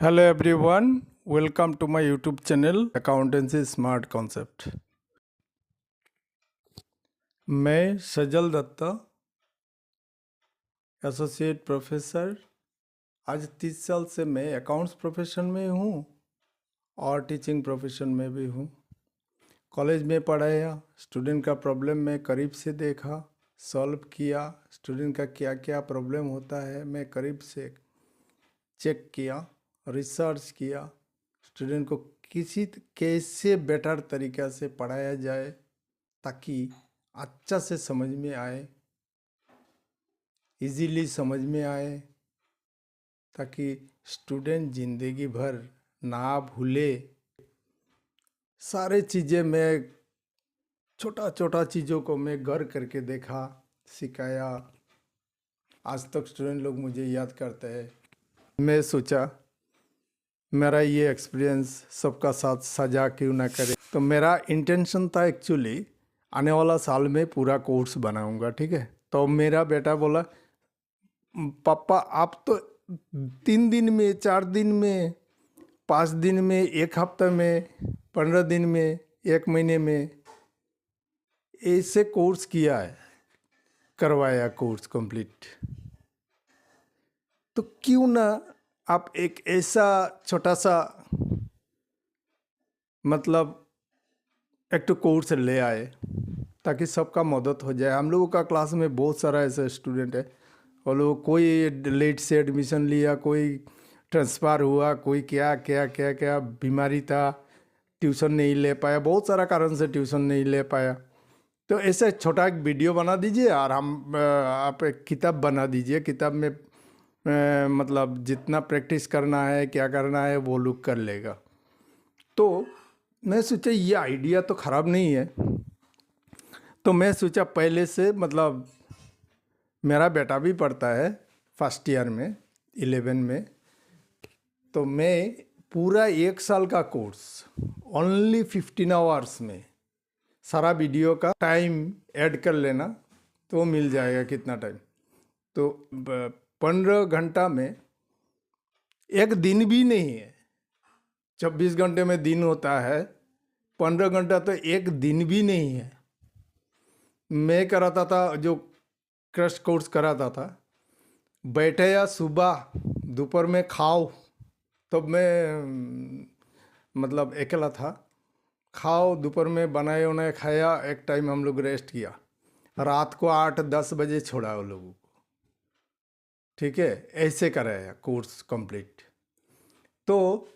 Hello everyone, welcome to my YouTube channel Accountancy Smart Concept। मैं सजल Dutta, associate professor. आज 30 साल से मैं अकाउंट्स प्रोफेशन में हूँ और टीचिंग प्रोफेशन में भी हूँ। कॉलेज में पढ़ाया, स्टूडेंट का प्रॉब्लम मैं करीब से देखा, सॉल्व किया। स्टूडेंट का क्या क्या प्रॉब्लम होता है मैं करीब से चेक किया, रिसर्च किया। स्टूडेंट को कैसे बेटर तरीक़ा से पढ़ाया जाए ताकि अच्छा से समझ में आए, इजीली समझ में आए, ताकि स्टूडेंट ज़िंदगी भर ना भूले। सारे चीज़ें मैं छोटा छोटा चीज़ों को मैं गौर करके देखा, सिखाया। आज तक स्टूडेंट लोग मुझे याद करते हैं। मैं सोचा मेरा ये एक्सपीरियंस सबका साथ साझा क्यों ना करे। तो मेरा इंटेंशन था एक्चुअली आने वाला साल में पूरा कोर्स बनाऊंगा, ठीक है। तो मेरा बेटा बोला, पापा आप तो 3 दिन में, 4 दिन में, 5 दिन में, एक हफ्ते में, 15 दिन में, एक महीने में ऐसे कोर्स किया है, करवाया कोर्स कंप्लीट। तो क्यों ना आप एक ऐसा छोटा सा मतलब एक तो कोर्स ले आए ताकि सबका मदद हो जाए। हम लोगों का क्लास में बहुत सारा ऐसा स्टूडेंट है, और लोग कोई लेट से एडमिशन लिया, कोई ट्रांसफ़र हुआ, कोई क्या क्या क्या क्या बीमारी था, ट्यूशन नहीं ले पाया, बहुत सारा कारण से ट्यूशन नहीं ले पाया। तो ऐसे छोटा एक वीडियो बना दीजिए और आप एक किताब बना दीजिए। किताब में मतलब जितना प्रैक्टिस करना है, क्या करना है, वो लोग कर लेगा। तो मैं सोचा ये आइडिया तो ख़राब नहीं है। तो मैं सोचा पहले से मतलब मेरा बेटा भी पढ़ता है फर्स्ट ईयर में, 11 में। तो मैं पूरा 1 साल का कोर्स ओनली 15 आवर्स में सारा वीडियो का टाइम ऐड कर लेना तो मिल जाएगा कितना टाइम। तो 15 घंटा में एक दिन भी नहीं है। 24 घंटे में दिन होता है, 15 घंटा तो एक दिन भी नहीं है। मैं कराता था, जो क्रश कोर्स कराता था, बैठे या सुबह दोपहर में खाओ। तब मैं मतलब अकेला था, खाओ दोपहर में बनाए उन्हें खाया, एक टाइम हम लोग रेस्ट किया, रात को 8-10 बजे छोड़ा वो लोगों को, ठीक है। ऐसे कराया कोर्स कंप्लीट। तो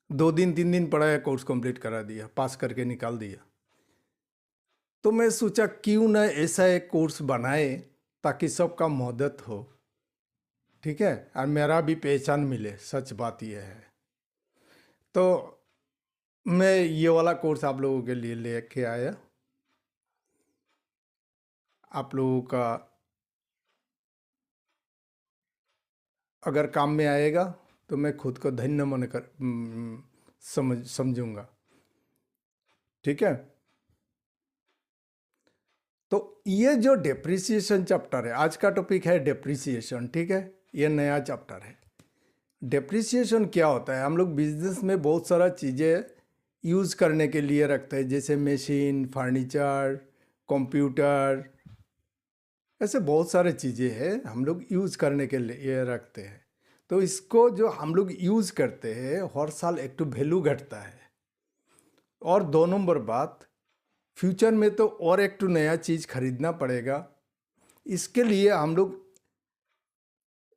2 दिन 3 दिन पढ़ाया, कोर्स कंप्लीट करा दिया, पास करके निकाल दिया। तो मैं सोचा क्यों ना ऐसा एक कोर्स बनाए ताकि सबका मदद हो, ठीक है, और मेरा भी पहचान मिले। सच बात यह है। तो मैं ये वाला कोर्स आप लोगों के लिए लेके आया। आप लोगों का अगर काम में आएगा तो मैं खुद को धन्य मन कर समझूंगा, ठीक है। तो ये जो डेप्रिसिएशन चैप्टर है, आज का टॉपिक है डेप्रिसिएशन, ठीक है। ये नया चैप्टर है। डेप्रिसिएशन क्या होता है? हम लोग बिजनेस में बहुत सारा चीज़ें यूज़ करने के लिए रखते हैं, जैसे मशीन, फर्नीचर, कंप्यूटर, ऐसे बहुत सारे चीज़ें हैं हम लोग यूज़ करने के लिए रखते हैं। तो इसको जो हम लोग यूज़ करते हैं, हर साल एक तो वैल्यू घटता है। और 2 नंबर बात, फ्यूचर में तो और एक तो नया चीज़ खरीदना पड़ेगा। इसके लिए हम लोग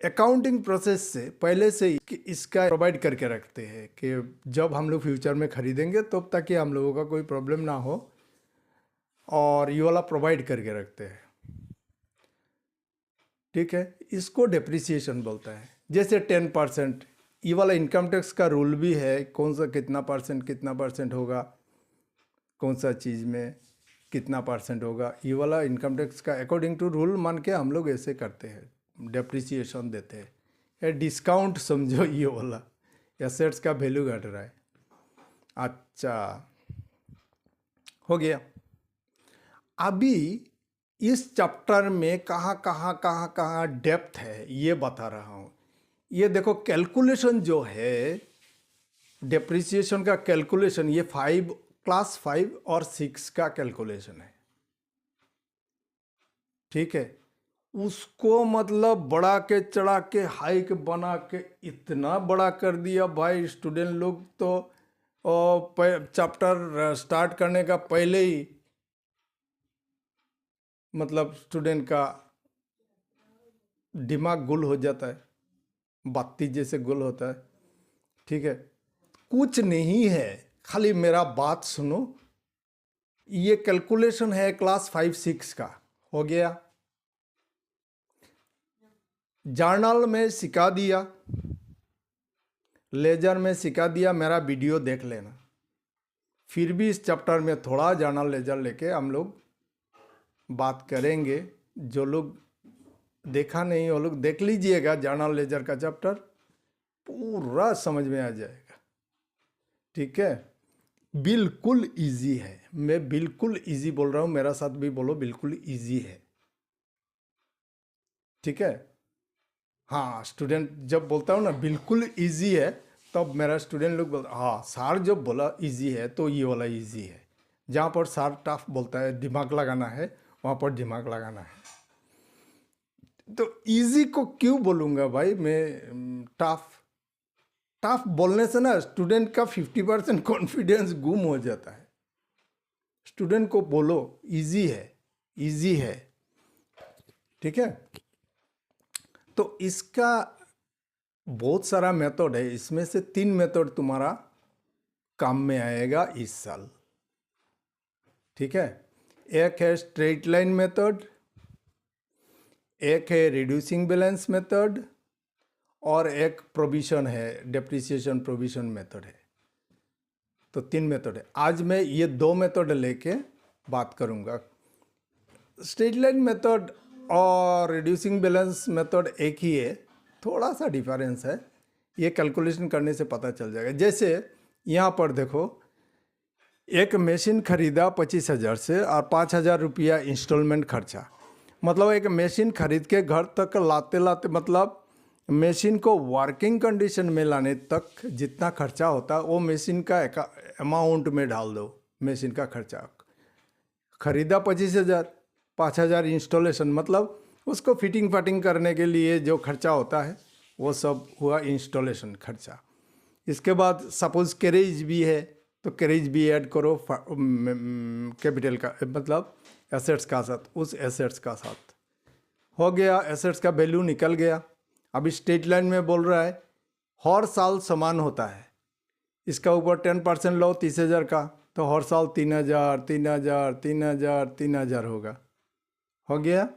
अकाउंटिंग प्रोसेस से पहले से ही इसका प्रोवाइड करके रखते हैं कि जब हम लोग फ्यूचर में खरीदेंगे तब ताकि हम लोगों का कोई प्रॉब्लम ना हो, और ये वाला प्रोवाइड करके रखते हैं, ठीक है। इसको डेप्रिसिएशन बोलता है। जैसे 10%, ये वाला इनकम टैक्स का रूल भी है, कौन सा कितना परसेंट होगा, कौन सा चीज़ में कितना परसेंट होगा, ये वाला इनकम टैक्स का अकॉर्डिंग टू रूल मान के हम लोग ऐसे करते हैं, डेप्रिसिएशन देते हैं। या डिस्काउंट समझो, ये वाला एसेट्स का वैल्यू घट रहा है। अच्छा, हो गया। अभी इस चैप्टर में कहाँ कहाँ डेप्थ है ये बता रहा हूँ। ये देखो कैलकुलेशन जो है डेप्रिसिएशन का कैलकुलेशन, ये क्लास 5 और 6 का कैलकुलेशन है, ठीक है। उसको मतलब बढ़ा के चढ़ा के हाइक बना के इतना बड़ा कर दिया भाई, स्टूडेंट लोग तो चैप्टर स्टार्ट करने का पहले ही मतलब स्टूडेंट का दिमाग गुल हो जाता है, बत्ती जैसे गुल होता है, ठीक है। कुछ नहीं है, खाली मेरा बात सुनो। ये कैलकुलेशन है क्लास 5-6 का, हो गया। जर्नल में सिखा दिया, लेजर में सिखा दिया, मेरा वीडियो देख लेना। फिर भी इस चैप्टर में थोड़ा जर्नल लेजर लेके हम लोग बात करेंगे। जो लोग देखा नहीं वो लोग देख लीजिएगा, जर्नल लेजर का चैप्टर पूरा समझ में आ जाएगा, ठीक है। बिल्कुल इजी है, मैं बिल्कुल इजी बोल रहा हूँ, मेरा साथ भी बोलो बिल्कुल इजी है, ठीक है। हाँ, स्टूडेंट जब बोलता हूँ ना बिल्कुल इजी है, तब मेरा स्टूडेंट लोग बोलता हाँ सर जब बोला इजी है तो ये वाला इजी है। जहाँ पर सर टफ बोलता है दिमाग लगाना है, वहाँ पर दिमाग लगाना है। तो इजी को क्यों बोलूँगा भाई मैं, टफ बोलने से ना स्टूडेंट का 50% कॉन्फिडेंस गुम हो जाता है। स्टूडेंट को बोलो इजी है, इजी है, ठीक है। तो इसका बहुत सारा मेथड है, इसमें से 3 मेथड तुम्हारा काम में आएगा इस साल, ठीक है। एक है स्ट्रेट लाइन मेथड, एक है रिड्यूसिंग बैलेंस मेथड, और एक प्रोविजन है, डेप्रिसिएशन प्रोविजन मेथड है। तो 3 मेथड है। आज मैं ये 2 मेथड लेके बात करूँगा। स्ट्रेट लाइन मेथड और रिड्यूसिंग बैलेंस मेथड एक ही है, थोड़ा सा डिफरेंस है, ये कैलकुलेशन करने से पता चल जाएगा। जैसे यहाँ पर देखो, एक मशीन खरीदा 25,000 से और 5,000 रुपया इंस्टॉलमेंट खर्चा। मतलब एक मशीन खरीद के घर तक लाते लाते, मतलब मशीन को वर्किंग कंडीशन में लाने तक जितना खर्चा होता है वो मशीन का अमाउंट में डाल दो। मशीन का खर्चा खरीदा 25,000, 5,000 इंस्टॉलेशन, मतलब उसको फिटिंग फाटिंग करने के लिए जो खर्चा होता है वो सब हुआ इंस्टॉलेशन खर्चा। इसके बाद सपोज कैरेज भी है तो कैरेज भी ऐड करो कैपिटल का, मतलब एसेट्स का साथ, उस एसेट्स का साथ हो गया। एसेट्स का वैल्यू निकल गया। अभी स्ट्रेट लाइन में बोल रहा है हर साल समान होता है, इसका ऊपर 10% लो 30,000 का, तो हर साल 3,000 3,000 3,000 3,000 होगा, हो गया।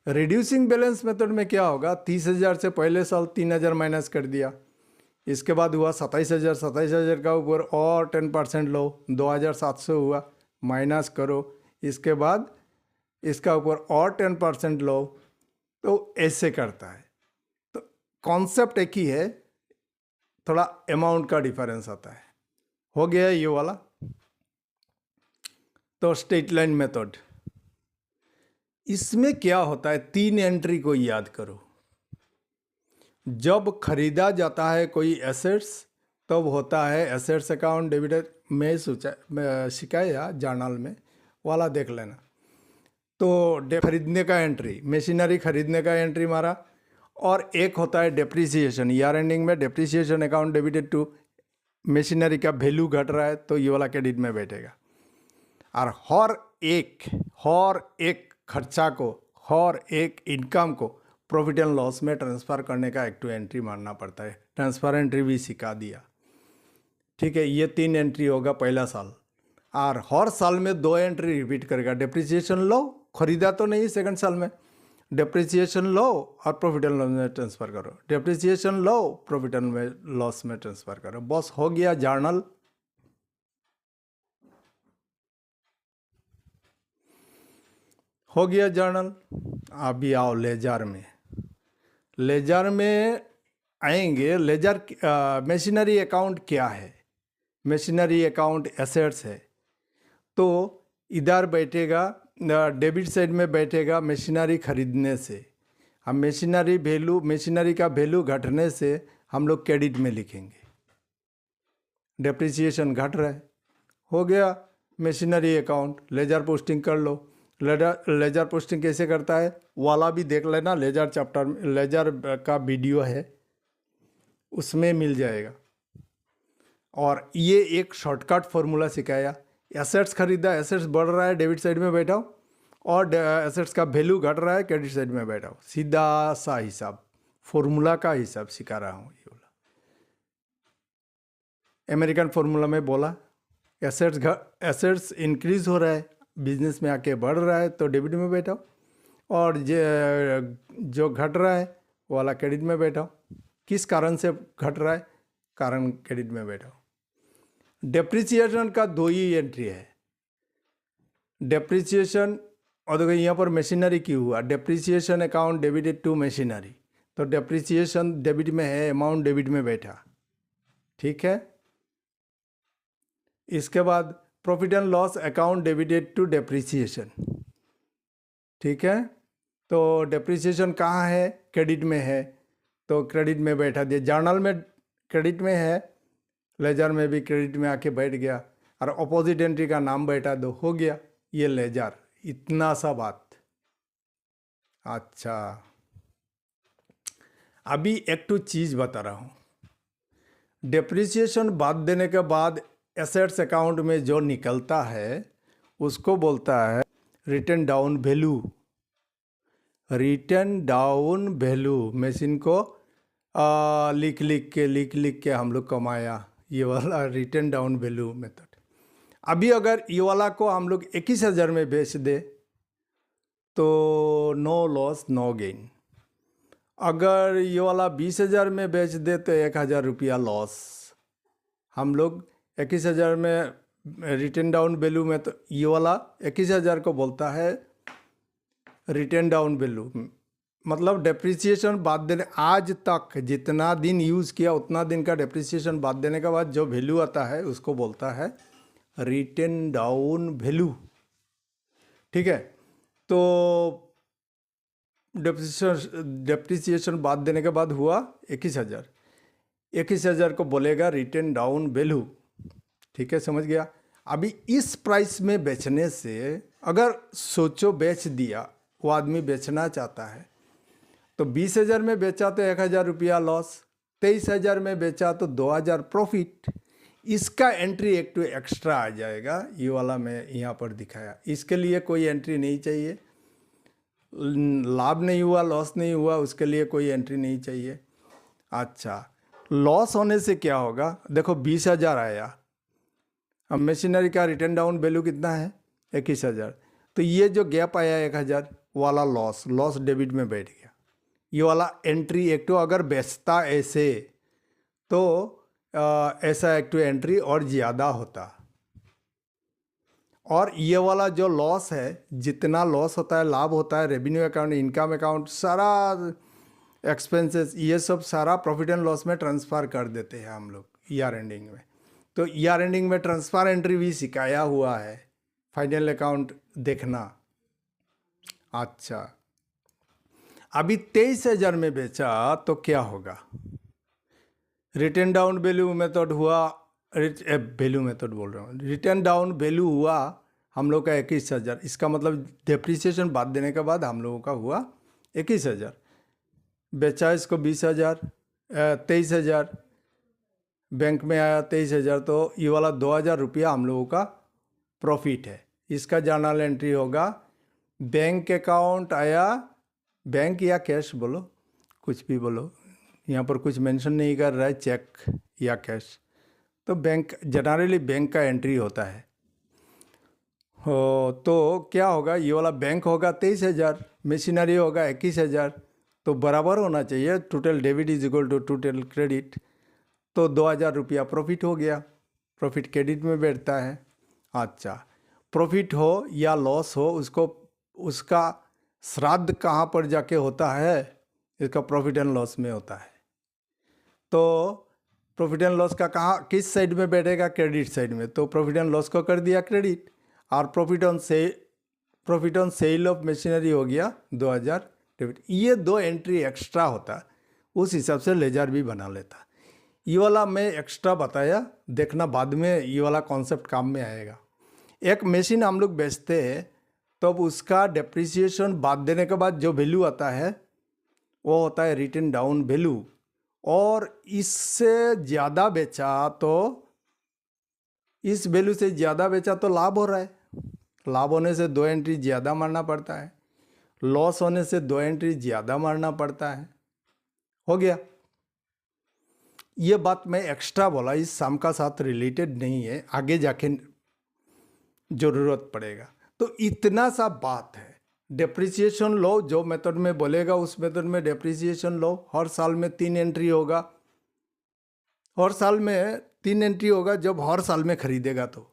रिड्यूसिंग बैलेंस मेथड में क्या होगा, 30,000 से पहले साल 3,000 माइनस कर दिया, इसके बाद हुआ 27,000, 27,000 का ऊपर और 10% लो, 2,700 हुआ, माइनस करो, इसके बाद इसका ऊपर और 10% लो, तो ऐसे करता है। तो कॉन्सेप्ट एक ही है, थोड़ा अमाउंट का डिफरेंस आता है, हो गया ये वाला। तो स्ट्रेट लाइन मेथड, इसमें क्या होता है, 3 एंट्री को याद करो। जब खरीदा जाता है कोई एसेट्स तब होता है एसेट्स अकाउंट डेबिटेड, मैं सिखाया जर्नल में वाला देख लेना। तो खरीदने का एंट्री, मशीनरी खरीदने का एंट्री मारा, और एक होता है डेप्रिसिएशन, ईयर एंडिंग में depreciation account debited to machinery का वैल्यू घट रहा है तो ये वाला क्रेडिट में बैठेगा। और हर एक खर्चा को, हर एक इनकम को प्रॉफिट एंड लॉस में ट्रांसफ़र करने का एक टू एंट्री मारना पड़ता है। ट्रांसफ़र एंट्री भी सिखा दिया, ठीक है। ये 3 एंट्री होगा पहला साल, और हर साल में 2 एंट्री रिपीट करेगा। डेप्रिसिएशन लो, खरीदा तो नहीं सेकंड साल में, डेप्रिसिएशन लो और प्रॉफिट एंड लॉस में ट्रांसफ़र करो, depreciation low profit and loss में ट्रांसफ़र करो, बस हो गया जर्नल। हो गया जर्नल। अभी आओ लेजर में। लेजर में आएंगे। लेजर मशीनरी अकाउंट क्या है, मशीनरी अकाउंट एसेट्स है। तो इधर बैठेगा, डेबिट साइड में बैठेगा मशीनरी खरीदने से, हम मशीनरी का वैल्यू घटने से हम लोग क्रेडिट में लिखेंगे। डेप्रिसिएशन घट रहा है, हो गया मशीनरी अकाउंट, लेजर पोस्टिंग कर लो। लेजर पोस्टिंग कैसे करता है वाला भी देख लेना, लेजर चैप्टर में लेजर का वीडियो है, उसमें मिल जाएगा। और ये एक शॉर्टकट फॉर्मूला सिखाया, एसेट्स खरीदा, एसेट्स बढ़ रहा है डेबिट साइड में बैठाओ, और एसेट्स का वैल्यू घट रहा है क्रेडिट साइड में बैठाओ। सीधा सा हिसाब, फॉर्मूला का हिसाब सिखा रहा हूँ। ये बोला अमेरिकन फॉर्मूला में बोला एसेट्स इंक्रीज हो रहा है, बिजनेस में आके बढ़ रहा है तो डेबिट में बैठाओ, और जो घट रहा है वो वाला क्रेडिट में बैठाओ। किस कारण से घट रहा है, कारण क्रेडिट में बैठाओ। डेप्रिसिएशन का 2 ही एंट्री है, डेप्रिसिएशन, और देखो यहाँ पर मशीनरी की हुआ, depreciation account debited to machinery, तो डेप्रिसिएशन डेबिट में है, अमाउंट डेबिट में बैठा, ठीक है। इसके बाद profit and loss account debited to depreciation, ठीक है। तो डेप्रिसिएशन कहाँ है, क्रेडिट में है, तो क्रेडिट में बैठा दिया। जर्नल में क्रेडिट में है, लेजर में भी क्रेडिट में आके बैठ गया, और अपोजिट एंट्री का नाम बैठा दो, हो गया ये लेजर। इतना सा बात। अच्छा, अभी एक तो चीज़ बता रहा हूँ, डेप्रिसिएशन बाद देने के बाद एसेट्स अकाउंट में जो निकलता है उसको बोलता है return down value. Return down value machine को लिख लिख के हम लोग कमाया, ये वाला रिटर्न डाउन वैल्यू मेथड। अभी अगर ये वाला को हम लोग 21,000 में बेच दे तो नो लॉस नो गेन। अगर ये वाला 20,000 में बेच दे तो 1,000 रुपया लॉस। हम लोग 21,000 में रिटर्न डाउन वैल्यू में, तो ये वाला 21,000 को बोलता है रिटर्न डाउन वैल्यू, मतलब डेप्रिसिएशन बाद देने, आज तक जितना दिन यूज़ किया उतना दिन का डेप्रिसिएशन बाद देने के बाद जो वैल्यू आता है उसको बोलता है रिटर्न डाउन वैल्यू, ठीक है। तो डेप्रिसिएशन बाद देने के बाद हुआ 21,000 को बोलेगा रिटर्न डाउन वैल्यू, ठीक है, समझ गया। अभी इस प्राइस में बेचने से, अगर सोचो बेच दिया, वो आदमी बेचना चाहता है तो 20,000 में बेचा तो 1,000 रुपया लॉस, 23,000 में बेचा तो 2,000 प्रॉफिट। इसका एंट्री एक तो एक्स्ट्रा आ जाएगा, ये वाला मैं यहाँ पर दिखाया। इसके लिए कोई एंट्री नहीं चाहिए, लाभ नहीं हुआ, लॉस नहीं हुआ, उसके लिए कोई एंट्री नहीं चाहिए। अच्छा, लॉस होने से क्या होगा, देखो 20,000 आया, अब मशीनरी का रिटर्न डाउन वैल्यू कितना है 21,000, तो ये जो गैप आया 1,000 वाला लॉस डेबिट में बैठ गया। ये वाला एंट्री एक तो अगर बेचता ऐसे तो ऐसा एक तो एंट्री और ज़्यादा होता, और ये वाला जो लॉस है, जितना लॉस होता है, लाभ होता है, रेवेन्यू अकाउंट, इनकम अकाउंट, सारा एक्सपेंसेस, ये सब सारा प्रॉफिट एंड लॉस में ट्रांसफ़र कर देते हैं हम लोग ईयर एंडिंग में। तो ईयर एंडिंग में ट्रांसफ़र एंट्री भी सिखाया हुआ है, फाइनल अकाउंट देखना। अच्छा, अभी 23,000 में बेचा तो क्या होगा, रिटर्न डाउन वैल्यू मेथड हुआ, वैल्यू मेथड बोल रहा हूँ, रिटर्न डाउन वैल्यू हुआ हम लोग का 21,000। इसका मतलब डेप्रिसिएशन बाद देने के बाद हम लोगों का हुआ 21,000। बेचा इसको 20,000, 23,000, बैंक में आया 23,000, तो ये वाला 2,000 रुपया हम लोगों का प्रॉफिट है। इसका जर्नल एंट्री होगा, बैंक अकाउंट आया, बैंक या कैश बोलो, कुछ भी बोलो, यहाँ पर कुछ मेंशन नहीं कर रहा है, चेक या कैश, तो बैंक, जनरली बैंक का एंट्री होता है। हो तो क्या होगा, ये वाला बैंक होगा 23,000, मशीनरी होगा 21,000, तो बराबर होना चाहिए, total debit is equal to total credit, तो 2,000 रुपया प्रॉफिट हो गया, प्रॉफिट क्रेडिट में बैठता है। अच्छा, प्रॉफिट हो या लॉस हो, उसका श्राद्ध कहाँ पर जाके होता है, इसका प्रॉफिट एंड लॉस में होता है। तो प्रॉफिट एंड लॉस का कहाँ, किस साइड में बैठेगा, क्रेडिट साइड में, तो प्रॉफिट एंड लॉस को कर दिया क्रेडिट, और profit on sale of machinery हो गया 2,000 डेबिट। ये 2 एंट्री एक्स्ट्रा होता, उस हिसाब से लेजर भी बना लेता। ये वाला मैं एक्स्ट्रा बताया, देखना बाद में ये वाला कॉन्सेप्ट काम में आएगा। एक मशीन हम लोग बेचते हैं तब उसका डेप्रिसिएशन बाद देने के बाद जो वैल्यू आता है वो होता है रिटन डाउन वैल्यू, और इससे ज़्यादा बेचा तो इस वैल्यू से ज़्यादा बेचा तो लाभ हो रहा है, लाभ होने से 2 एंट्री ज़्यादा मारना पड़ता है, लॉस होने से 2 एंट्री ज़्यादा मारना पड़ता है। हो गया। ये बात मैं एक्स्ट्रा बोला, इस सम का साथ रिलेटेड नहीं है, आगे जाके ज़रूरत पड़ेगा। तो इतना सा बात है। डेप्रिसिएशन लो जो मेथड में बोलेगा उस मेथड में डेप्रिसिएशन लो, हर साल में 3 एंट्री होगा, हर साल में 3 एंट्री होगा जब हर साल में खरीदेगा तो,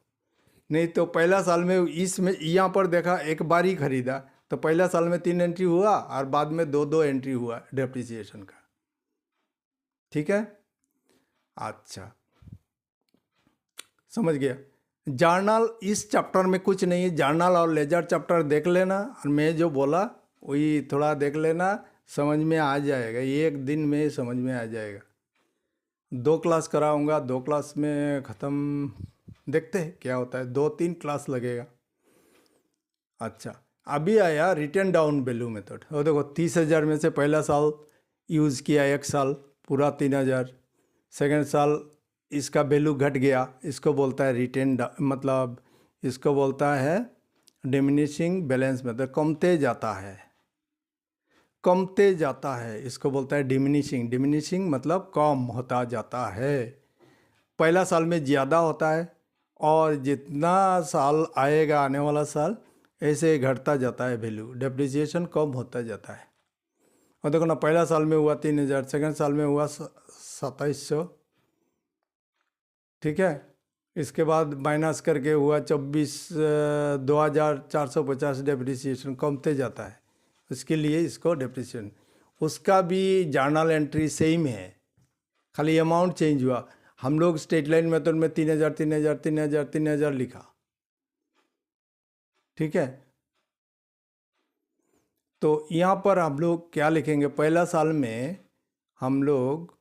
नहीं तो पहला साल में इसमें यहाँ पर देखा एक बार ही खरीदा तो पहला साल में 3 एंट्री हुआ और बाद में 2 एंट्री हुआ डेप्रिसिएशन का। ठीक है, अच्छा समझ गया। जर्नल इस चैप्टर में कुछ नहीं है, जर्नल और लेजर चैप्टर देख लेना, और मैं जो बोला वही थोड़ा देख लेना, समझ में आ जाएगा, एक दिन में समझ में आ जाएगा। 2 क्लास कराऊंगा, 2 क्लास में ख़त्म, देखते हैं क्या होता है, 2-3 क्लास लगेगा। अच्छा, अभी आया रिटर्न डाउन वैल्यू मेथड। और देखो 30,000 में से पहला साल यूज़ किया, 1 साल पूरा 3,000, सेकेंड साल इसका वैल्यू घट गया, इसको बोलता है रिटर्न, मतलब इसको बोलता है डिमिनिशिंग बैलेंस मेथड, कमते जाता है, कमते जाता है, इसको बोलता है डिमिनिशिंग। डिमिनिशिंग मतलब कम होता जाता है, पहला साल में ज़्यादा होता है और जितना साल आएगा आने वाला साल ऐसे घटता जाता है वैल्यू, डेप्रिसिएशन कम होता जाता है। और देखो ना, पहला साल में हुआ 3,000, सेकेंड साल में हुआ 2,700, ठीक है, इसके बाद माइनस करके हुआ 2,450, डेप्रिसिएशन कमते जाता है, उसके लिए इसको डेप्रिसिएशन। उसका भी जर्नल एंट्री सेम है, खाली अमाउंट चेंज हुआ। हम लोग स्ट्रेट लाइन मेथड में 3,000 3,000 3,000 3,000 लिखा, ठीक है। तो यहाँ पर हम लोग क्या लिखेंगे, पहला साल में हम लोग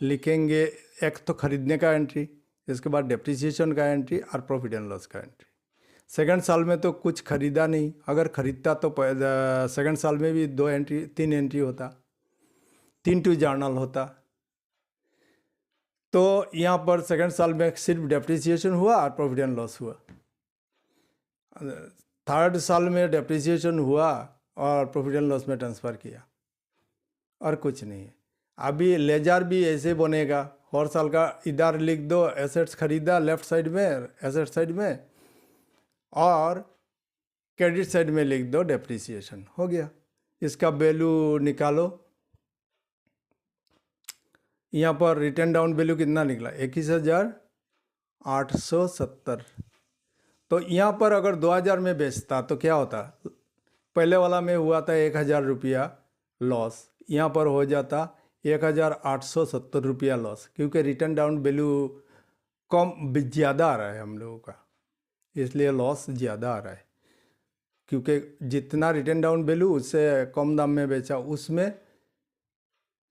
लिखेंगे एक तो खरीदने का एंट्री, इसके बाद डेप्रिसिएशन का एंट्री और प्रॉफिट एंड लॉस का एंट्री। सेकंड साल में तो कुछ खरीदा नहीं, अगर खरीदता तो सेकंड साल में भी 3 एंट्री होता, 3 टू जर्नल होता। तो यहाँ पर सेकंड साल में सिर्फ डेप्रिसिएशन हुआ और प्रॉफिट एंड लॉस हुआ, थर्ड साल में डेप्रिसिएशन हुआ और प्रॉफिट एंड लॉस में ट्रांसफ़र किया, और कुछ नहीं है। अभी लेजर भी ऐसे बनेगा, हर साल का इधर लिख दो एसेट्स खरीदा लेफ्ट साइड में, एसेट साइड में, और क्रेडिट साइड में लिख दो डेप्रिसिएशन, हो गया। इसका वैल्यू निकालो, यहाँ पर रिटर्न डाउन वैल्यू कितना निकला, 21,870। तो यहाँ पर अगर 2,000 में बेचता तो क्या होता, पहले वाला में हुआ था 1,000 रुपया लॉस, यहाँ पर हो जाता 1,870 रुपया लॉस, क्योंकि रिटर्न डाउन वैल्यू कम ज़्यादा आ रहा है हम लोगों का, इसलिए लॉस ज़्यादा आ रहा है। क्योंकि जितना रिटर्न डाउन वैल्यू उससे कम दाम में बेचा, उसमें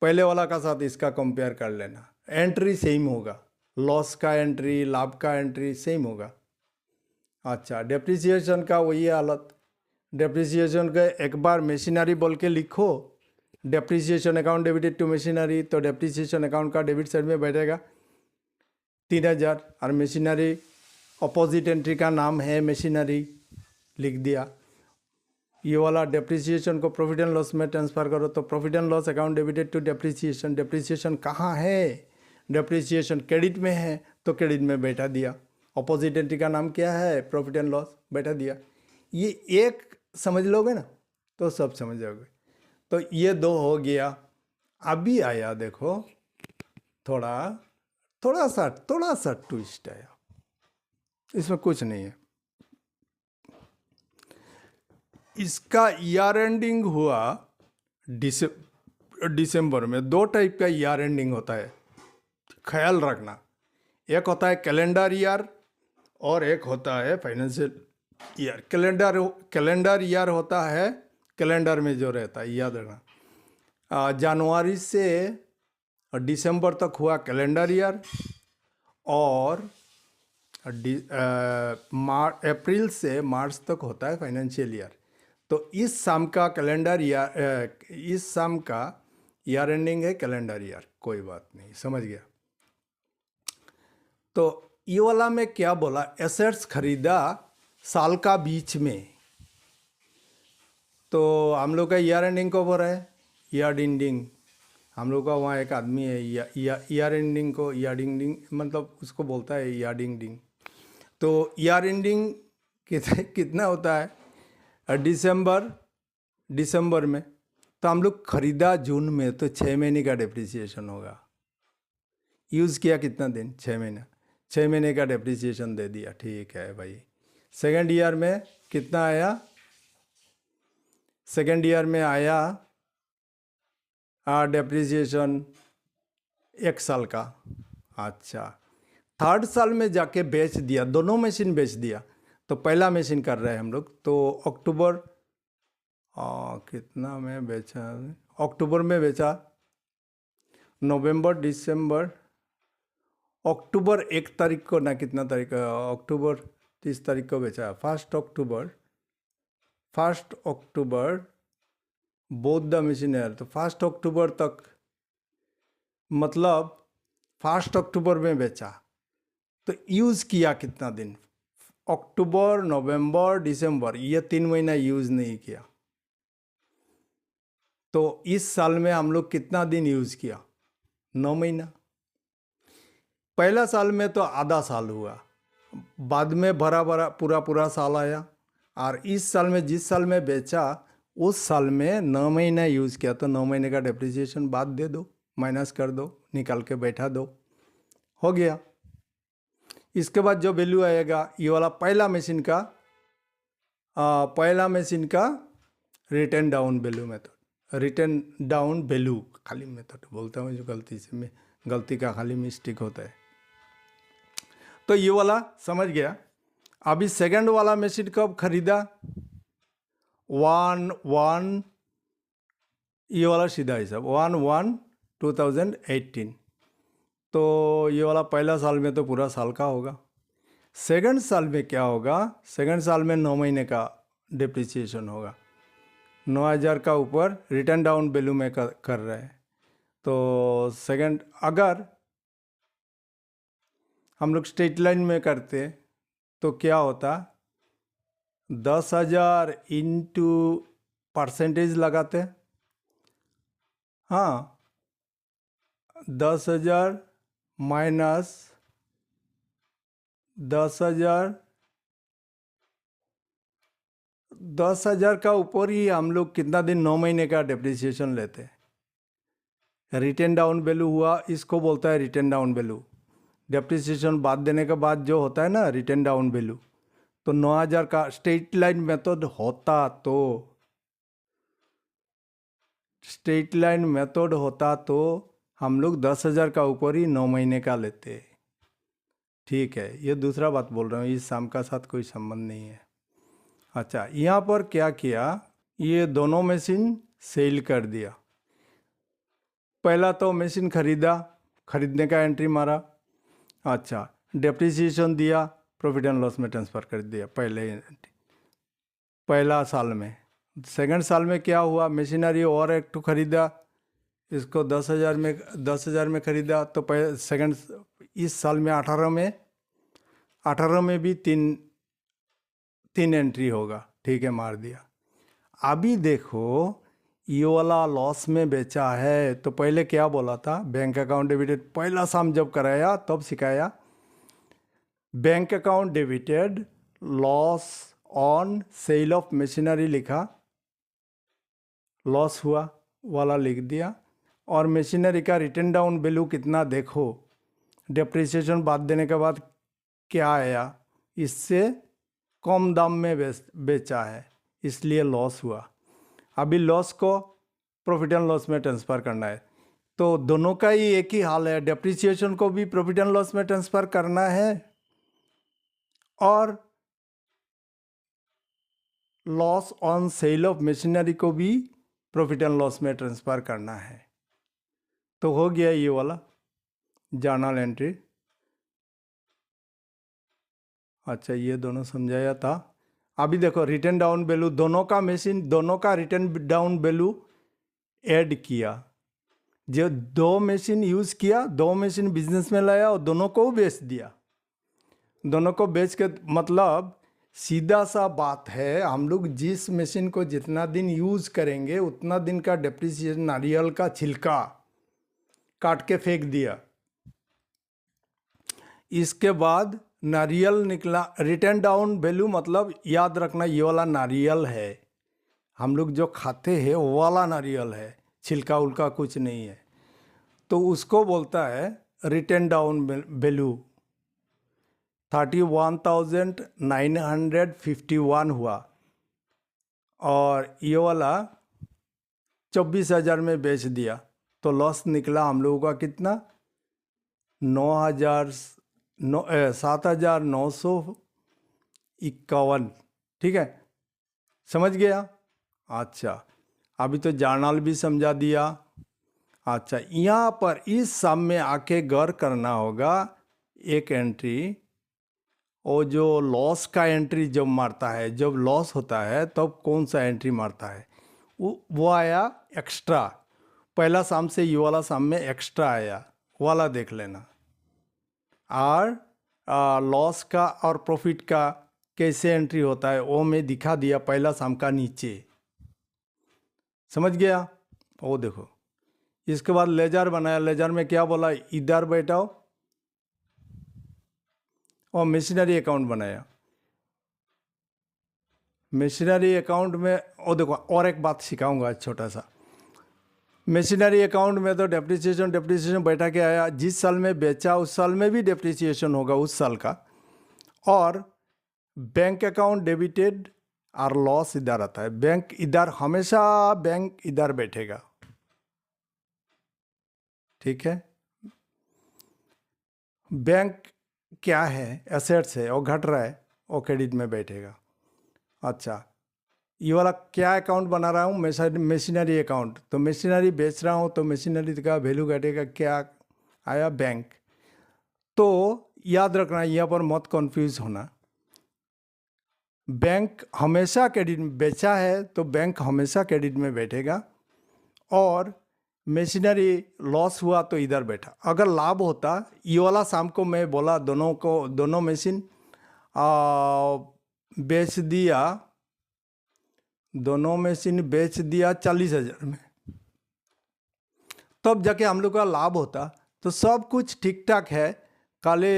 पहले वाला का साथ इसका कंपेयर कर लेना, एंट्री सेम होगा, लॉस का एंट्री लाभ का एंट्री सेम होगा। अच्छा, डेप्रिसिएशन का वही हालत, डेप्रिसिएशन का एक बार मशीनरी बोल के लिखो, depreciation account debited to machinery, तो डेप्रिसिएशन अकाउंट का डेबिट साइड में बैठेगा 3,000, और मशीनरी अपोजिट एंट्री का नाम है मशीनरी, लिख दिया। ये वाला डेप्रिसिएशन को प्रॉफिट एंड लॉस में ट्रांसफ़र करो, तो profit and loss account debited to depreciation, depreciation कहाँ है, डेप्रिसिएशन क्रेडिट में है तो क्रेडिट में बैठा दिया, अपोजिट एंट्री का नाम क्या है, प्रॉफिट एंड लॉस, बैठा दिया। ये एक समझ लोगे ना तो सब समझ जाओगे। तो ये 2 हो गया। अभी आया देखो थोड़ा सा ट्विस्ट आया, इसमें कुछ नहीं है। इसका ईयर एंडिंग हुआ दिसंबर में। 2 टाइप का ईयर एंडिंग होता है, ख्याल रखना, एक होता है कैलेंडर ईयर और एक होता है फाइनेंशियल ईयर। कैलेंडर ईयर होता है कैलेंडर में जो रहता है, याद रखना। जनवरी से दिसंबर तक हुआ कैलेंडर ईयर, और अप्रैल से मार्च तक होता है फाइनेंशियल ईयर। तो इस साल का कैलेंडर ईयर, इस साल का ईयर एंडिंग है कैलेंडर ईयर, कोई बात नहीं, समझ गया। तो ये वाला में क्या बोला, एसेट्स खरीदा साल का बीच में, तो हम लोग का ईयर एंडिंग कब हो रहा है, ईयर एंडिंग। हम लोग का वहाँ एक आदमी है, ईयर एंडिंग को, ईयर एंडिंग मतलब उसको बोलता है ईयर एंडिंग। तो ईयर एंडिंग कितना होता है, दिसंबर में। तो हम लोग खरीदा जून में, तो 6 महीने का डेप्रिसिएशन होगा। यूज़ किया कितना दिन, 6 महीना, 6 महीने का डेप्रिसिएशन दे दिया, ठीक है भाई। सेकेंड ईयर में कितना आया, सेकेंड ईयर में आया डेप्रिसिएशन 1 साल का। अच्छा, थर्ड साल में जाके बेच दिया, दोनों मशीन बेच दिया। तो पहला मशीन कर रहे हैं हम लोग, तो अक्टूबर कितना में बेचा, अक्टूबर में बेचा, नवंबर, दिसंबर, अक्टूबर 1 तारीख को ना, कितना तारीख, अक्टूबर 30 तारीख को बेचा। First October both the machine है, तो 1 अक्टूबर तक, मतलब 1 अक्टूबर में बेचा। तो यूज़ किया कितना दिन, अक्टूबर, नवंबर, दिसंबर, ये 3 महीना यूज़ नहीं किया। तो इस साल में हम लोग कितना दिन यूज़ किया, 9 महीना। पहला साल में तो आधा साल हुआ, बाद में भरा पूरा साल आया। और इस साल में, जिस साल में बेचा, उस साल में 9 महीना यूज़ किया, तो 9 महीने का डेप्रिसिएशन बाद दे दो, माइनस कर दो, निकाल के बैठा दो, हो गया। इसके बाद जो वैल्यू आएगा, ये वाला पहला मशीन का return down value method, return down value खाली मेथड बोलता हूँ, जो गलती का खाली मिस्टेक होता है। तो ये वाला समझ गया। अभी सेकंड वाला मशीन कब खरीदा, 1/1, ये वाला सीधा हिसाब 1/1/2018। तो ये वाला पहला साल में तो पूरा साल का होगा। सेकंड साल में क्या होगा, सेकंड साल में 9 महीने का डिप्रिसिएशन होगा, 9,000 का ऊपर रिटर्न डाउन वैल्यू में कर रहे हैं। तो सेकंड, अगर हम लोग स्ट्रेट लाइन में करते तो क्या होता, 10,000 इंटू परसेंटेज लगाते, हाँ, 10,000 माइनस 10,000 का ऊपर ही हम लोग कितना दिन, 9 महीने का डेप्रिसिएशन लेते हैं। रिटर्न डाउन वैल्यू हुआ, इसको बोलता है रिटर्न डाउन वैल्यू। डेप्रिसिएशन बाद देने के बाद जो होता है ना रिटर्न डाउन वैल्यू, तो 9,000 का स्ट्रेट लाइन मेथड होता, तो स्ट्रेट लाइन मेथड होता तो हम लोग 10,000 का ऊपर ही 9 महीने का लेते। ठीक है, ये दूसरा बात बोल रहा हूँ, इस साम का साथ कोई संबंध नहीं है। अच्छा, यहाँ पर क्या किया, ये दोनों मशीन सेल कर दिया। पहला तो मशीन खरीदा, खरीदने का एंट्री मारा, अच्छा, डेप्रिसिएशन दिया, प्रॉफिट एंड लॉस में ट्रांसफ़र कर दिया पहला साल में। सेकंड साल में क्या हुआ, मशीनरी और एक तो खरीदा, इसको 10,000 में खरीदा, तो सेकंड इस साल में 18 में भी तीन एंट्री होगा, ठीक है, मार दिया। अभी देखो, ये वाला लॉस में बेचा है, तो पहले क्या बोला था, बैंक अकाउंट डेबिटेड, पहला साम जब कराया तब सिखाया, bank account debited, loss on sale of machinery लिखा, लॉस हुआ वाला लिख दिया, और मशीनरी का रिटर्न डाउन वैल्यू कितना देखो, डेप्रिसिएशन बाद देने के बाद क्या आया, इससे कम दाम में बेचा है, इसलिए लॉस हुआ। अभी लॉस को प्रॉफिट एंड लॉस में ट्रांसफ़र करना है, तो दोनों का ही एक ही हाल है, डेप्रिसिएशन को भी प्रॉफिट एंड लॉस में ट्रांसफ़र करना है, और loss on sale of machinery को भी प्रॉफिट एंड लॉस में ट्रांसफ़र करना है। तो हो गया ये वाला जर्नल एंट्री। अच्छा, ये दोनों समझाया था। अभी देखो रिटर्न डाउन वैल्यू, दोनों का रिटर्न डाउन वैल्यू ऐड किया। जो 2 मशीन यूज़ किया, 2 मशीन बिजनेस में लाया और दोनों को बेच दिया। दोनों को बेच के मतलब सीधा सा बात है, हम लोग जिस मशीन को जितना दिन यूज़ करेंगे उतना दिन का डेप्रिसिएशन, नारियल का छिलका काट के फेंक दिया। इसके बाद नारियल निकला। रिटर्न डाउन वैल्यू मतलब याद रखना ये वाला नारियल है, हम लोग जो खाते हैं वो वाला नारियल है, छिलका उलका कुछ नहीं है। तो उसको बोलता है रिटर्न डाउन वैल्यू। 31,951 हुआ और ये वाला 24,000 में बेच दिया। तो लॉस निकला हम लोगों का कितना? 7,951। ठीक है, समझ गया? अच्छा, अभी तो जर्नल भी समझा दिया। अच्छा, यहाँ पर इस सम में आके गौर करना होगा एक एंट्री, और जो लॉस का एंट्री जब मारता है, जब लॉस होता है तब कौन सा एंट्री मारता है, वो आया एक्स्ट्रा। पहला सम से ये वाला सम में एक्स्ट्रा आया, वाला देख लेना। और लॉस का और प्रॉफिट का कैसे एंट्री होता है वो मैं दिखा दिया पहला सम का नीचे। समझ गया? वो देखो, इसके बाद लेजर बनाया। लेजर में क्या बोला? इधर बैठाओ, और मशीनरी अकाउंट बनाया। मशीनरी अकाउंट में वो देखो, और एक बात सिखाऊंगा छोटा सा। मशीनरी अकाउंट में तो डेप्रिसिएशन बैठा के आया। जिस साल में बेचा उस साल में भी डेप्रिसिएशन होगा उस साल का। और बैंक अकाउंट डेबिटेड और लॉस इधर आता है। बैंक इधर, हमेशा बैंक इधर बैठेगा। ठीक है, बैंक क्या है? एसेट्स है, वो घट रहा है, वो क्रेडिट में बैठेगा। अच्छा, ये वाला क्या अकाउंट बना रहा हूँ? Machinery account. तो मशीनरी बेच रहा हूँ तो मशीनरी का वैल्यू घटेगा, क्या आया? बैंक। तो याद रखना, यहाँ पर मत कंफ्यूज होना। बैंक हमेशा क्रेडिट में बेचा है तो बैंक हमेशा क्रेडिट में बैठेगा, और मशीनरी लॉस हुआ तो इधर बैठा। अगर लाभ होता, ये वाला शाम को मैं बोला दोनों मशीन बेच दिया, दोनों मशीन बेच दिया 40,000 में, तब जाके हम लोग का लाभ होता। तो सब कुछ ठीक ठाक है। काले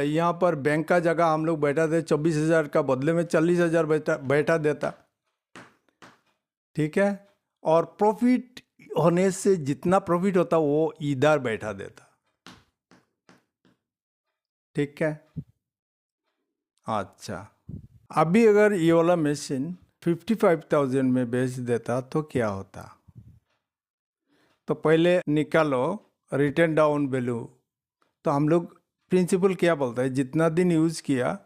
यहाँ पर बैंक का जगह हम लोग बैठा थे 24,000 का, बदले में 40,000 बैठा देता। ठीक है, और प्रॉफिट होने से जितना प्रॉफिट होता वो इधर बैठा देता। ठीक है, अच्छा। अभी अगर ये वाला मशीन 55,000 में बेच देता तो क्या होता? तो पहले निकालो रिटर्न डाउन वैल्यू। तो हम लोग प्रिंसिपल क्या बोलता है? जितना दिन यूज़ किया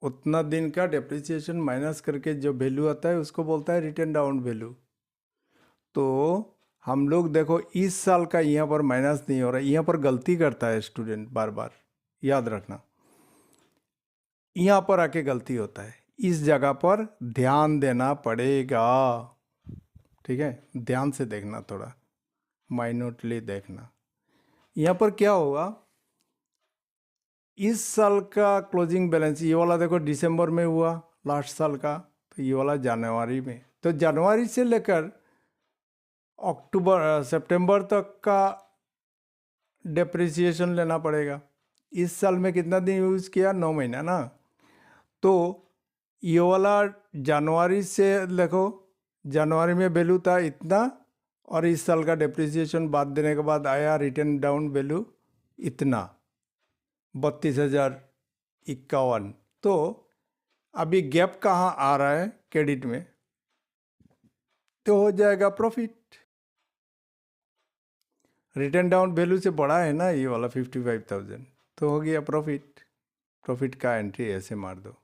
उतना दिन का डेप्रिसिएशन माइनस करके जो वैल्यू आता है उसको बोलता है रिटर्न डाउन वैल्यू। तो हम लोग देखो, इस साल का यहाँ पर माइनस नहीं हो रहा, यहाँ पर गलती करता है स्टूडेंट बार बार, याद रखना। यहाँ पर आके गलती होता है, इस जगह पर ध्यान देना पड़ेगा। ठीक है, ध्यान से देखना, थोड़ा माइन्यूटली देखना। यहाँ पर क्या होगा, इस साल का क्लोजिंग बैलेंस, ये वाला देखो दिसंबर में हुआ लास्ट साल का, तो ये वाला जनवरी में। तो जनवरी से लेकर अक्टूबर सितंबर तक का डेप्रिसिएशन लेना पड़ेगा। इस साल में कितना दिन यूज़ किया? 9 महीना ना। तो ये वाला जनवरी से देखो, जनवरी में वैल्यू था इतना, और इस साल का डेप्रिसिएशन बाद देने के बाद आया रिटर्न डाउन वैल्यू इतना, 32,051। तो अभी गैप कहाँ आ रहा है? क्रेडिट में। तो हो जाएगा प्रॉफिट। रिटर्न डाउन वैल्यू से बड़ा है ना ये वाला 55,000, तो हो गया प्रॉफिट। प्रॉफिट का एंट्री ऐसे मार दो।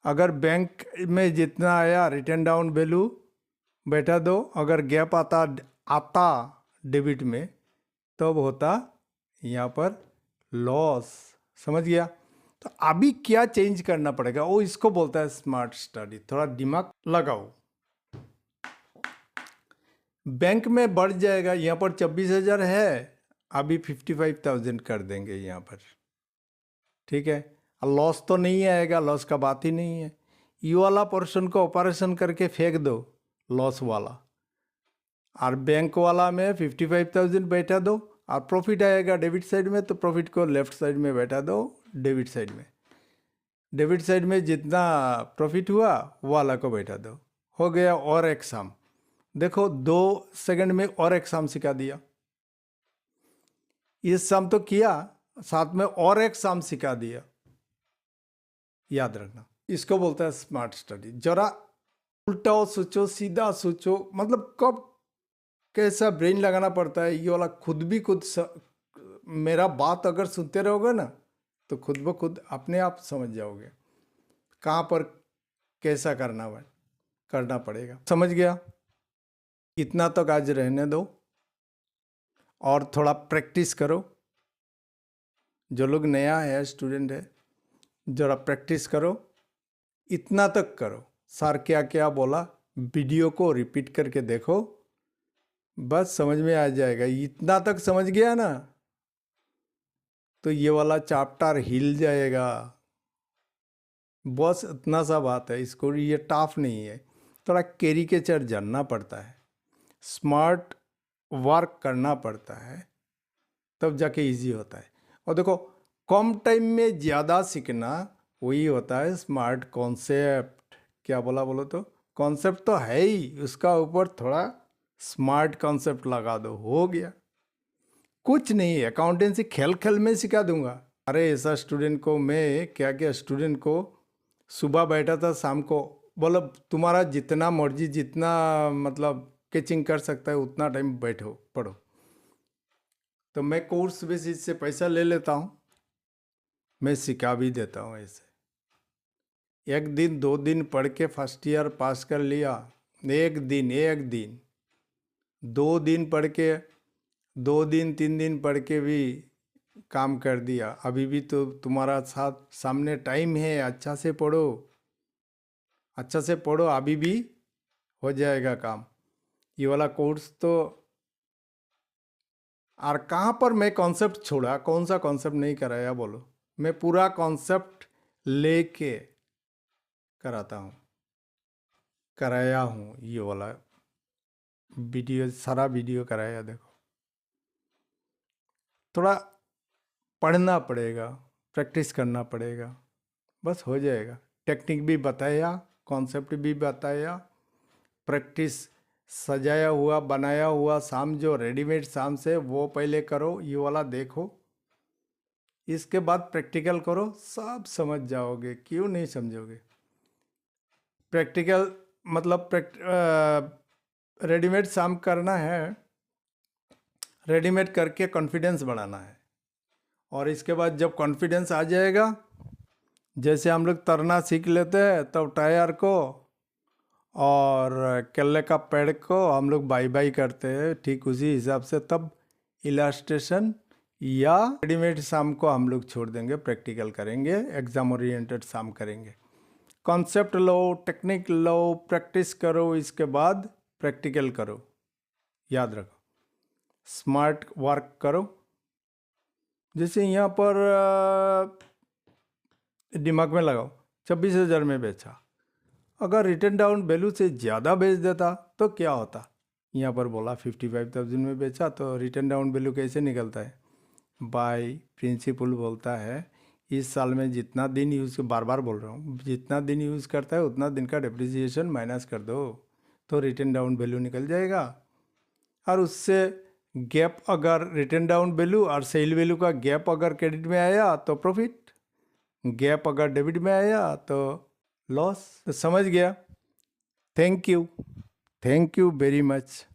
अगर बैंक में जितना आया रिटर्न डाउन वैल्यू बैठा दो, अगर गैप आता डेबिट में तब होता यहाँ पर लॉस। समझ गया? तो अभी क्या चेंज करना पड़ेगा, वो इसको बोलता है स्मार्ट स्टडी। थोड़ा दिमाग लगाओ। बैंक में बढ़ जाएगा, यहाँ पर 26,000 है, अभी 55,000 कर देंगे यहाँ पर, ठीक है। लॉस तो नहीं आएगा, लॉस का बात ही नहीं है। ये वाला पोर्शन को ऑपरेशन करके फेंक दो, लॉस वाला, और बैंक वाला में 55,000 बैठा दो, और प्रॉफिट आएगा डेबिट साइड में, तो प्रॉफिट को लेफ्ट साइड में बैठा दो, डेबिट साइड में। डेबिट साइड में जितना प्रॉफिट हुआ वो वाला को बैठा दो। हो गया और एक सम। देखो 2 सेकंड में और एक सम सिखा दिया। ये सम तो किया, साथ में और एक सम सिखा दिया। याद रखना, इसको बोलता है स्मार्ट स्टडी। जरा उल्टा सोचो, सीधा सोचो, मतलब कब कैसा ब्रेन लगाना पड़ता है ये वाला खुद मेरा बात अगर सुनते रहोगे ना तो खुद ब खुद अपने आप समझ जाओगे कहाँ पर कैसा करना पड़ेगा। समझ गया? इतना तक आज रहने दो और थोड़ा प्रैक्टिस करो। जो लोग नया है, स्टूडेंट है, जरा प्रैक्टिस करो, इतना तक करो। सर क्या क्या बोला वीडियो को रिपीट करके देखो, बस समझ में आ जाएगा। इतना तक समझ गया ना तो ये वाला चैप्टर हिल जाएगा। बस इतना सा बात है, इसको ये टफ नहीं है। थोड़ा कैरिकेचर जानना पड़ता है, स्मार्ट वर्क करना पड़ता है, तब जाके इजी होता है। और देखो कम टाइम में ज़्यादा सीखना वही होता है स्मार्ट कॉन्सेप्ट। क्या बोलो तो कॉन्सेप्ट तो है ही, उसका ऊपर थोड़ा स्मार्ट कॉन्सेप्ट लगा दो, हो गया। कुछ नहीं, अकाउंटेंसी खेल खेल में सिखा दूंगा। अरे ऐसा स्टूडेंट को मैं क्या स्टूडेंट को सुबह बैठा था, शाम को बोलो तुम्हारा जितना मर्जी, जितना मतलब कैचिंग कर सकता है उतना टाइम बैठो पढ़ो। तो मैं कोर्स बेसिस से पैसा ले लेता हूँ, मैं सिखा भी देता हूँ। ऐसे 1 दिन 2 दिन पढ़ के फर्स्ट ईयर पास कर लिया, 1 दिन 2 दिन पढ़ के, 2 दिन 3 दिन पढ़ के भी काम कर दिया। अभी भी तो तुम्हारा साथ सामने टाइम है, अच्छा से पढ़ो, अभी भी हो जाएगा काम। ये वाला कोर्स तो, और कहाँ पर मैं कॉन्सेप्ट छोड़ा, कौन सा कॉन्सेप्ट नहीं कराया बोलो? मैं पूरा कॉन्सेप्ट लेके कराया हूँ। ये वाला वीडियो, सारा वीडियो कराया। देखो थोड़ा पढ़ना पड़ेगा, प्रैक्टिस करना पड़ेगा, बस हो जाएगा। टेक्निक भी बताया, कॉन्सेप्ट भी बताया, प्रैक्टिस सजाया हुआ बनाया हुआ साम जो रेडीमेड साम से वो पहले करो, ये वाला देखो, इसके बाद प्रैक्टिकल करो, सब समझ जाओगे। क्यों नहीं समझोगे? प्रैक्टिकल मतलब रेडीमेड साम करना है, रेडीमेड करके कॉन्फिडेंस बढ़ाना है। और इसके बाद जब कॉन्फिडेंस आ जाएगा, जैसे हम लोग तरना सीख लेते हैं तब टायर को और केले का पेड़ को हम लोग बाई बाई करते हैं, ठीक उसी हिसाब से तब इलास्ट्रेशन या रेडीमेड साम को हम लोग छोड़ देंगे, प्रैक्टिकल करेंगे, एग्जाम ओरिएंटेड साम करेंगे। कॉन्सेप्ट लो, टेक्निक लो, प्रैक्टिस करो, इसके बाद प्रैक्टिकल करो। याद रखो, स्मार्ट वर्क करो। जैसे यहाँ पर दिमाग में लगाओ, 26,000 में बेचा, अगर रिटर्न डाउन वैल्यू से ज़्यादा बेच देता तो क्या होता? यहाँ पर बोला 55,000 में बेचा, तो रिटर्न डाउन वैल्यू कैसे निकलता है? बाय प्रिंसिपल बोलता है इस साल में जितना दिन यूज़, बार बार बोल रहा हूँ, जितना दिन यूज़ करता है उतना दिन का डिप्रिसिएशन माइनस कर दो, तो रिटर्न डाउन वैल्यू निकल जाएगा। और उससे गैप, अगर रिटर्न डाउन वैल्यू और सेल वैल्यू का गैप अगर क्रेडिट में आया तो प्रॉफिट, गैप अगर डेबिट में आया तो लॉस। तो समझ गया? Thank you very much.